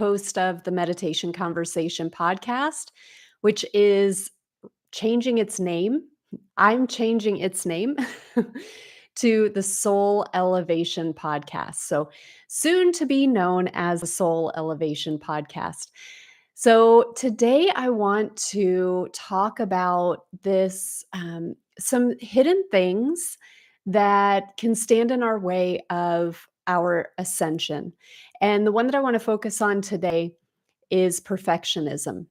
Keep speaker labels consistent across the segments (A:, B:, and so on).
A: Host of the Meditation Conversation podcast, which is changing its name. I'm changing its name to the Soul Elevation Podcast. So, soon to be known as the Soul Elevation Podcast. So, today I want to talk about some hidden things that can stand in our way of our ascension. And the one that I want to focus on today is perfectionism.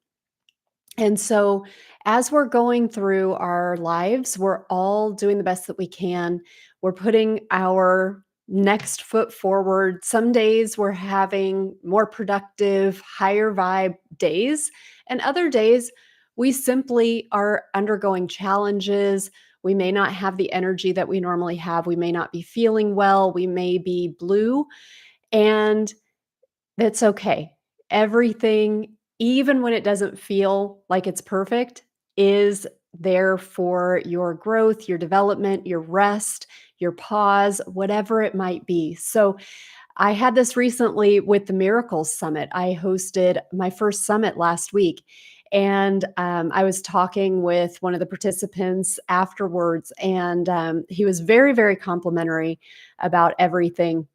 A: And so, as we're going through our lives, we're all doing the best that we can. We're putting our next foot forward. Some days we're having more productive, higher vibe days, and other days we simply are undergoing challenges. We may not have the energy that we normally have. We may not be feeling well. We may be blue. And that's okay. Everything, even when it doesn't feel like it's perfect, is there for your growth, your development, your rest, your pause, whatever it might be. So, I had this recently with the Miracles Summit. I hosted my first summit last week. And I was talking with one of the participants afterwards, and he was very, very complimentary about everything.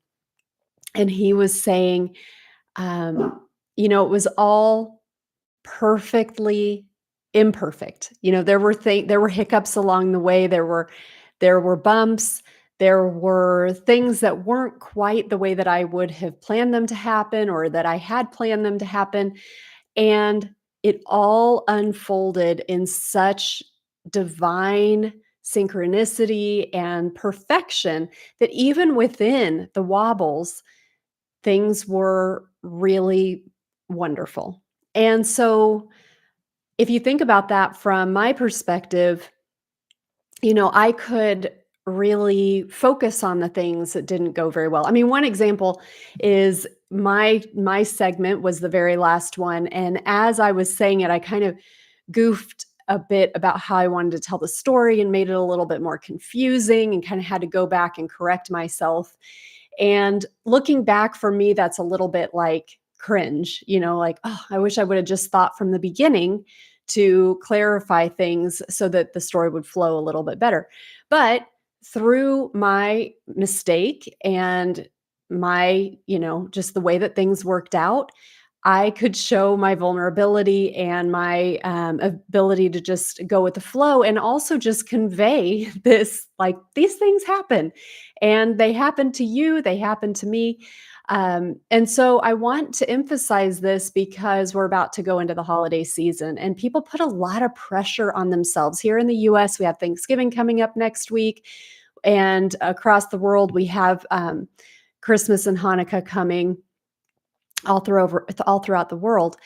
A: And he was saying, it was all perfectly imperfect. There were hiccups along the way. There were bumps. There were things that weren't quite the way that I would have planned them to happen or that I had planned them to happen. And it all unfolded in such divine synchronicity and perfection that even within the wobbles, things were really wonderful. And so, if you think about that from my perspective, I could really focus on the things that didn't go very well. I mean, one example is my segment was the very last one, and as I was saying it, I kind of goofed a bit about how I wanted to tell the story and made it a little bit more confusing and kind of had to go back and correct myself. And looking back for me, that's a little bit like cringe, like, oh, I wish I would have just thought from the beginning to clarify things so that the story would flow a little bit better. But through my mistake and my, just the way that things worked out, I could show my vulnerability and my ability to just go with the flow and also just convey this like, these things happen and they happen to you, they happen to me. And so I want to emphasize this because we're about to go into the holiday season and people put a lot of pressure on themselves. Here in the US, we have Thanksgiving coming up next week. And across the world, we have Christmas and Hanukkah coming all throughout the world.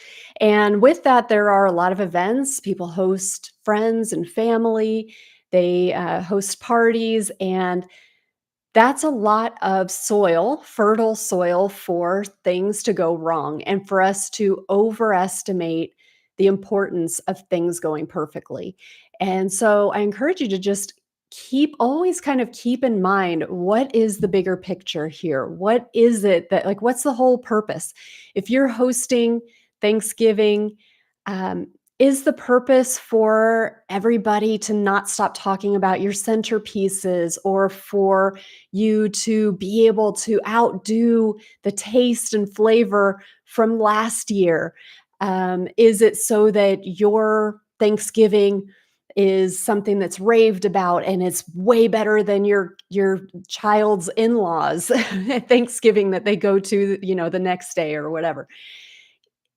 A: And with that, there are a lot of events. People host friends and family. They host parties, and that's a lot of soil, fertile soil for things to go wrong and for us to overestimate the importance of things going perfectly. And so I encourage you to just always kind of keep in mind, what is the bigger picture here? What is it that, like, what's the whole purpose? If you're hosting Thanksgiving, um, is the purpose for everybody to not stop talking about your centerpieces, or for you to be able to outdo the taste and flavor from last year? Is it so that your Thanksgiving is something that's raved about and it's way better than your child's in-laws at Thanksgiving that they go to, the next day or whatever?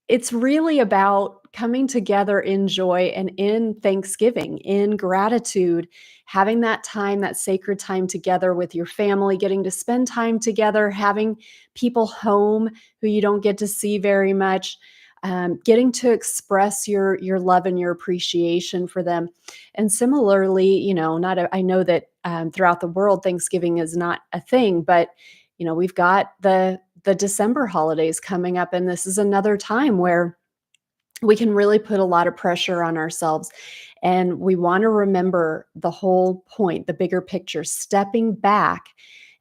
A: It's really about coming together in joy and in thanksgiving, in gratitude, having that time, that sacred time together with your family, getting to spend time together, having people home who you don't get to see very much, getting to express your love and your appreciation for them. And similarly, I know that throughout the world, Thanksgiving is not a thing, but we've got the December holidays coming up, and this is another time where we can really put a lot of pressure on ourselves. And we want to remember the whole point, the bigger picture, stepping back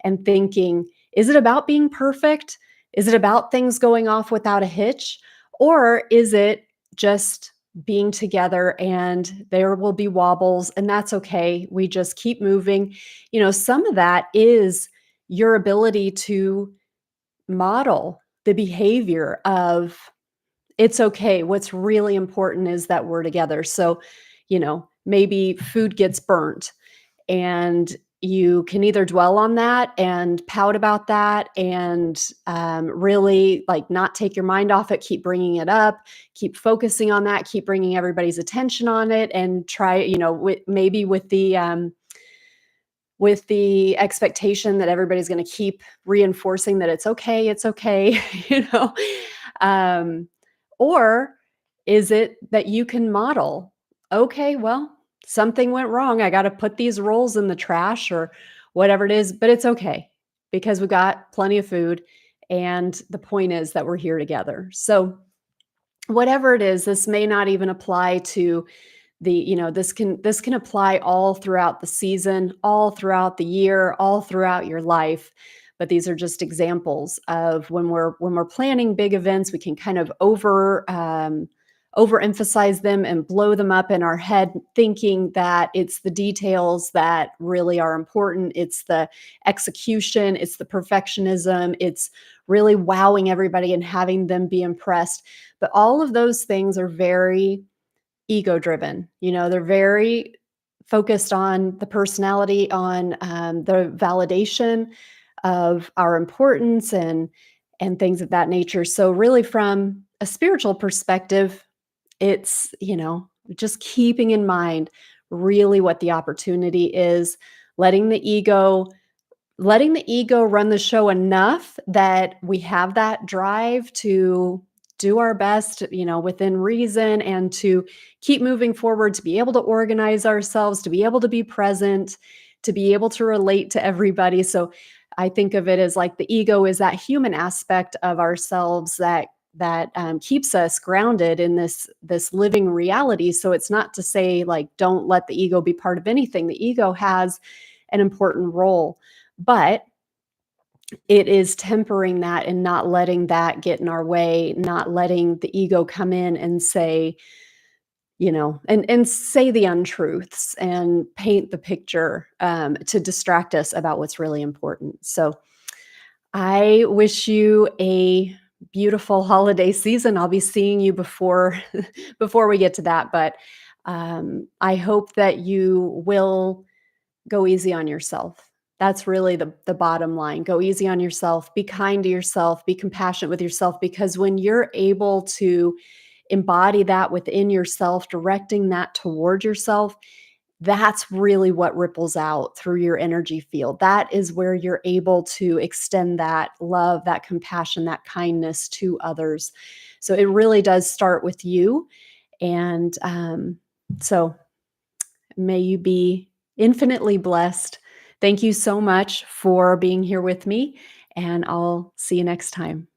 A: and thinking, is it about being perfect? Is it about things going off without a hitch? Or is it just being together and there will be wobbles and that's okay? We just keep moving. Some of that is your ability to model the behavior of it's okay. What's really important is that we're together. So, maybe food gets burnt and you can either dwell on that and pout about that and really like not take your mind off it, keep bringing it up, keep focusing on that, keep bringing everybody's attention on it, and try, maybe with the expectation that everybody's going to keep reinforcing that it's okay, you know. Um, or is it that you can model, okay, well, something went wrong. I got to put these rolls in the trash or whatever it is, but it's okay because we've got plenty of food. And the point is that we're here together. So, whatever it is, this may not even apply to this can apply all throughout the season, all throughout the year, all throughout your life. But these are just examples of when we're planning big events, we can kind of overemphasize them and blow them up in our head, thinking that it's the details that really are important. It's the execution, it's the perfectionism, it's really wowing everybody and having them be impressed. But all of those things are very ego driven. They're very focused on the personality, on the validation of our importance and things of that nature. So really from a spiritual perspective, it's, just keeping in mind really what the opportunity is, letting the ego letting the ego run the show enough that we have that drive to do our best, within reason, and to keep moving forward, to be able to organize ourselves, to be able to be present, to be able to relate to everybody. So I think of it as like the ego is that human aspect of ourselves that keeps us grounded in this living reality. So it's not to say like don't let the ego be part of anything. The ego has an important role, but it is tempering that and not letting that get in our way, not letting the ego come in and say, and say the untruths and paint the picture to distract us about what's really important. So I wish you a beautiful holiday season. I'll be seeing you before before we get to that, but I hope that you will go easy on yourself. That's really the bottom line. Go easy on yourself, be kind to yourself, be compassionate with yourself, because when you're able to embody that within yourself, directing that toward yourself, that's really what ripples out through your energy field. That is where you're able to extend that love, that compassion, that kindness to others. So it really does start with you. And so may you be infinitely blessed. Thank you so much for being here with me, and I'll see you next time.